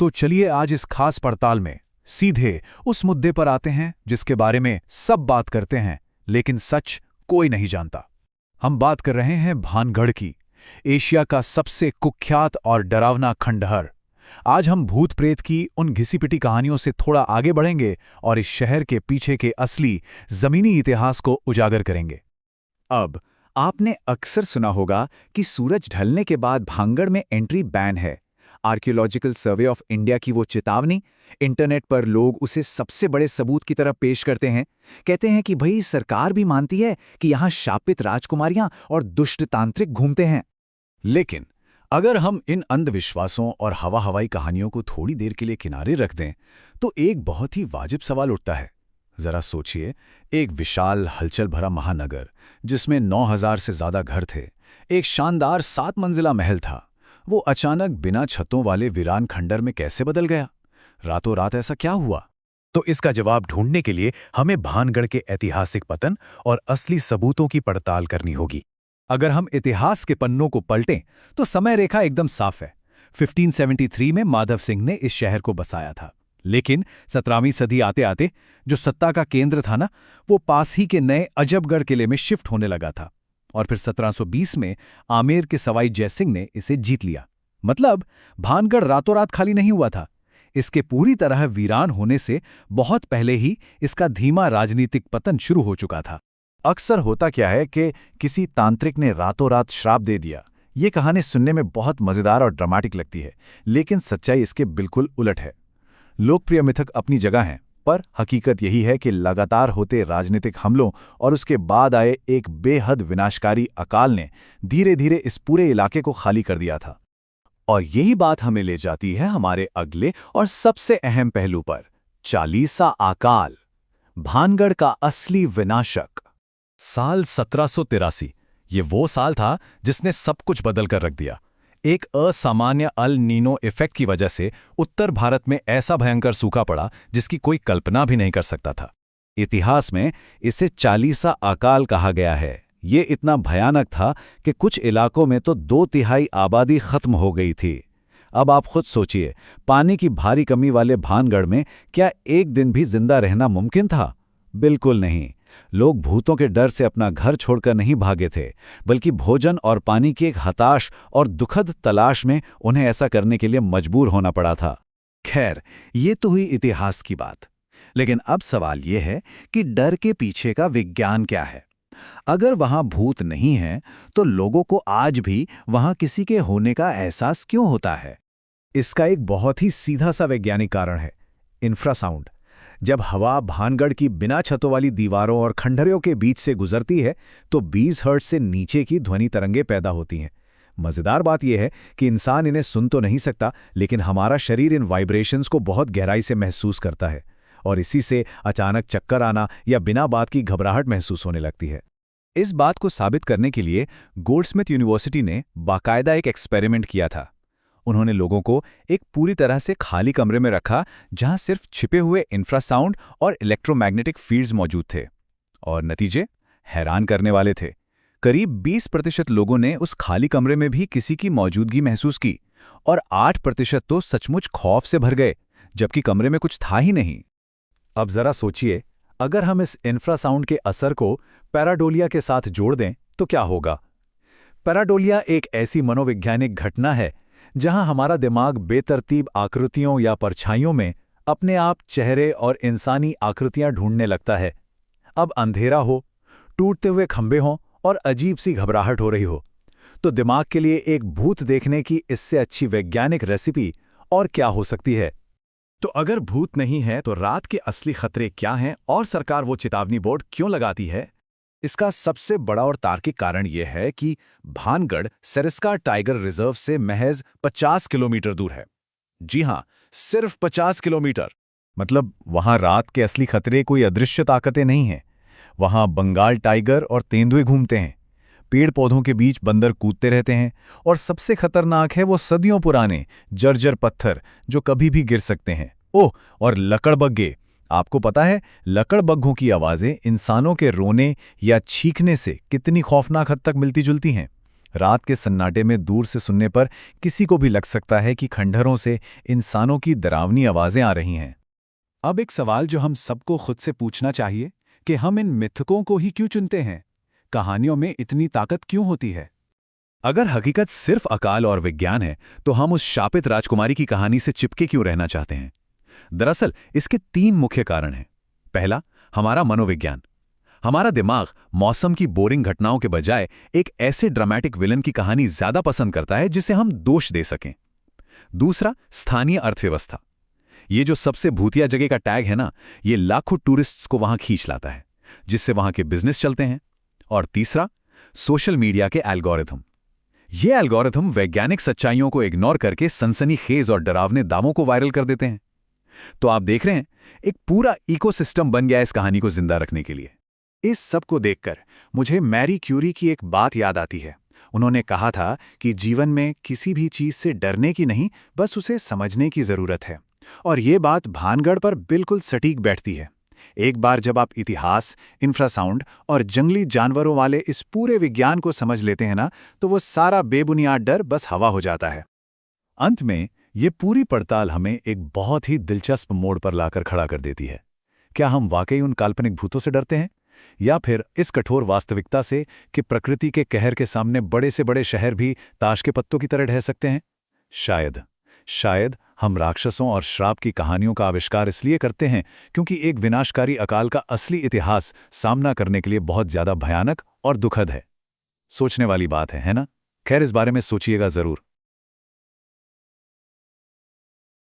तो चलिए आज इस खास पड़ताल में सीधे उस मुद्दे पर आते हैं जिसके बारे में सब बात करते हैं लेकिन सच कोई नहीं जानता। हम बात कर रहे हैं भानगढ़ की, एशिया का सबसे कुख्यात और डरावना खंडहर। आज हम भूत प्रेत की उन घिसी-पिटी कहानियों से थोड़ा आगे बढ़ेंगे और इस शहर के पीछे के असली जमीनी इतिहास को उजागर करेंगे। अब आपने अक्सर सुना होगा कि सूरज ढलने के बाद भानगढ़ में एंट्री बैन है। आर्कियोलॉजिकल सर्वे ऑफ इंडिया की वो चेतावनी, इंटरनेट पर लोग उसे सबसे बड़े सबूत की तरह पेश करते हैं। कहते हैं कि भाई सरकार भी मानती है कि यहाँ शापित राजकुमारियां और दुष्ट तांत्रिक घूमते हैं। लेकिन अगर हम इन अंधविश्वासों और हवा-हवाई कहानियों को थोड़ी देर के लिए किनारे रख दें, तो एक बहुत ही वाजिब सवाल उठता है। जरा सोचिए, एक विशाल हलचल भरा महानगर जिसमें 9000 से ज्यादा घर थे, एक शानदार 7 मंजिला महल था, वो अचानक बिना छतों वाले वीरान खंडर में कैसे बदल गया? रातों रात ऐसा क्या हुआ? तो इसका जवाब ढूंढने के लिए हमें भानगढ़ के ऐतिहासिक पतन और असली सबूतों की पड़ताल करनी होगी। अगर हम इतिहास के पन्नों को पलटें तो समय रेखा एकदम साफ है। 1573 में माधव सिंह ने इस शहर को बसाया था, लेकिन 17वीं सदी आते आते जो सत्ता का केंद्र था ना, वो पास ही के नए अजबगढ़ किले में शिफ्ट होने लगा था। और फिर 1720 में आमेर के सवाई जयसिंह ने इसे जीत लिया। मतलब भानगढ़ रातों रात खाली नहीं हुआ था। इसके पूरी तरह वीरान होने से बहुत पहले ही इसका धीमा राजनीतिक पतन शुरू हो चुका था। अक्सर होता क्या है कि किसी तांत्रिक ने रातों रात श्राप दे दिया। ये कहानी सुनने में बहुत मजेदार और ड्रामेटिक लगती है, लेकिन सच्चाई इसके बिल्कुल उलट है। लोकप्रिय मिथक अपनी जगह हैं, पर हकीकत यही है कि लगातार होते राजनीतिक हमलों और उसके बाद आए एक बेहद विनाशकारी अकाल ने धीरे धीरे इस पूरे इलाके को खाली कर दिया था। और यही बात हमें ले जाती है हमारे अगले और सबसे अहम पहलू पर, चालीसा अकाल, भानगढ़ का असली विनाशक। साल 1783, ये वो साल था जिसने सब कुछ बदल कर रख दिया। एक असामान्य अल नीनो इफेक्ट की वजह से उत्तर भारत में ऐसा भयंकर सूखा पड़ा जिसकी कोई कल्पना भी नहीं कर सकता था। इतिहास में इसे चालीसा अकाल कहा गया है। ये इतना भयानक था कि कुछ इलाकों में तो 2/3 आबादी खत्म हो गई थी। अब आप खुद सोचिए, पानी की भारी कमी वाले भानगढ़ में क्या एक दिन भी जिंदा रहना मुमकिन था? बिल्कुल नहीं। लोग भूतों के डर से अपना घर छोड़कर नहीं भागे थे, बल्कि भोजन और पानी की एक हताश और दुखद तलाश में उन्हें ऐसा करने के लिए मजबूर होना पड़ा था। खैर, ये तो हुई इतिहास की बात। लेकिन अब सवाल ये है कि डर के पीछे का विज्ञान क्या है? अगर वहां भूत नहीं है, तो लोगों को आज भी वहां किसी के होने का एहसास क्यों होता है? इसका एक बहुत ही सीधा सा वैज्ञानिक कारण है, इंफ्रासाउंड। जब हवा भानगढ़ की बिना छतों वाली दीवारों और खंडहरों के बीच से गुजरती है, तो 20 हर्ट्ज से नीचे की ध्वनि तरंगें पैदा होती हैं। मजेदार बात यह है कि इंसान इन्हें सुन तो नहीं सकता, लेकिन हमारा शरीर इन वाइब्रेशंस को बहुत गहराई से महसूस करता है, और इसी से अचानक चक्कर आना या बिना बात की घबराहट महसूस होने लगती है। इस बात को साबित करने के लिए गोल्डस्मिथ यूनिवर्सिटी ने बाकायदा एक एक्सपेरिमेंट किया था। उन्होंने लोगों को एक पूरी तरह से खाली कमरे में रखा जहां सिर्फ छिपे हुए इंफ्रासाउंड और इलेक्ट्रोमैग्नेटिक फील्ड्स मौजूद थे, और नतीजे हैरान करने वाले थे। करीब 20% लोगों ने उस खाली कमरे में भी किसी की मौजूदगी महसूस की, और 8% तो सचमुच खौफ से भर गए, जबकि कमरे में कुछ था ही नहीं। अब जरा सोचिए, अगर हम इस इंफ्रासाउंड के असर को पैराडोलिया के साथ जोड़ दें तो क्या होगा? पैराडोलिया एक ऐसी मनोवैज्ञानिक घटना है जहां हमारा दिमाग बेतरतीब आकृतियों या परछाइयों में अपने आप चेहरे और इंसानी आकृतियां ढूंढने लगता है। अब अंधेरा हो, टूटते हुए खंभे हों और अजीब सी घबराहट हो रही हो, तो दिमाग के लिए एक भूत देखने की इससे अच्छी वैज्ञानिक रेसिपी और क्या हो सकती है? तो अगर भूत नहीं है तो रात के असली खतरे क्या हैं और सरकार वो चेतावनी बोर्ड क्यों लगाती है? इसका सबसे बड़ा और तार्किक कारण यह है कि भानगढ़ सरिस्का टाइगर रिजर्व से महज 50 किलोमीटर दूर है। जी हां, सिर्फ 50 किलोमीटर। मतलब वहां रात के असली खतरे कोई अदृश्य ताकतें नहीं हैं। वहां बंगाल टाइगर और तेंदुए घूमते हैं, पेड़ पौधों के बीच बंदर कूदते रहते हैं, और सबसे खतरनाक है वो सदियों पुराने जर्जर पत्थर जो कभी भी गिर सकते हैं। ओह, और लकड़बग्गे। आपको पता है लकड़बग्घों की आवाज़ें इंसानों के रोने या छींकने से कितनी खौफनाक हद तक मिलती जुलती हैं? रात के सन्नाटे में दूर से सुनने पर किसी को भी लग सकता है कि खंडहरों से इंसानों की डरावनी आवाजें आ रही हैं। अब एक सवाल जो हम सबको खुद से पूछना चाहिए कि हम इन मिथकों को ही क्यों चुनते हैं? कहानियों में इतनी ताकत क्यों होती है? अगर हकीकत सिर्फ अकाल और विज्ञान है, तो हम उस शापित राजकुमारी की कहानी से चिपके क्यों रहना चाहते हैं? दरअसल इसके 3 मुख्य कारण हैं। पहला, हमारा मनोविज्ञान। हमारा दिमाग मौसम की बोरिंग घटनाओं के बजाय एक ऐसे ड्रामेटिक विलन की कहानी ज्यादा पसंद करता है जिसे हम दोष दे सकें। दूसरा, स्थानीय अर्थव्यवस्था। ये जो सबसे भूतिया जगह का टैग है ना, ये लाखों टूरिस्ट्स को वहां खींच लाता है, जिससे वहां के बिजनेस चलते हैं। और तीसरा, सोशल मीडिया के एल्गोरिथम। ये एल्गोरिथम वैज्ञानिक सच्चाइयों को इग्नोर करके सनसनीखेज और डरावने दावों को वायरल कर देते हैं। तो आप देख रहे हैं, एक पूरा इकोसिस्टम बन गया इस कहानी को जिंदा रखने के लिए। इस सब को देखकर मुझे मैरी क्यूरी की एक बात याद आती है। उन्होंने कहा था कि जीवन में किसी भी चीज से डरने की नहीं, बस उसे समझने की जरूरत है। और ये बात भानगढ़ पर बिल्कुल सटीक बैठती है। एक बार जब आप इतिहास, इंफ्रासाउंड और जंगली जानवरों वाले इस पूरे विज्ञान को समझ लेते हैं ना, तो वो सारा बेबुनियाद डर बस हवा हो जाता है। अंत में ये पूरी पड़ताल हमें एक बहुत ही दिलचस्प मोड़ पर लाकर खड़ा कर देती है। क्या हम वाकई उन काल्पनिक भूतों से डरते हैं, या फिर इस कठोर वास्तविकता से कि प्रकृति के कहर के सामने बड़े से बड़े शहर भी ताश के पत्तों की तरह ढह सकते हैं? शायद हम राक्षसों और श्राप की कहानियों का आविष्कार इसलिए करते हैं क्योंकि एक विनाशकारी अकाल का असली इतिहास सामना करने के लिए बहुत ज्यादा भयानक और दुखद है। सोचने वाली बात है ना? खैर, इस बारे में सोचिएगा जरूर।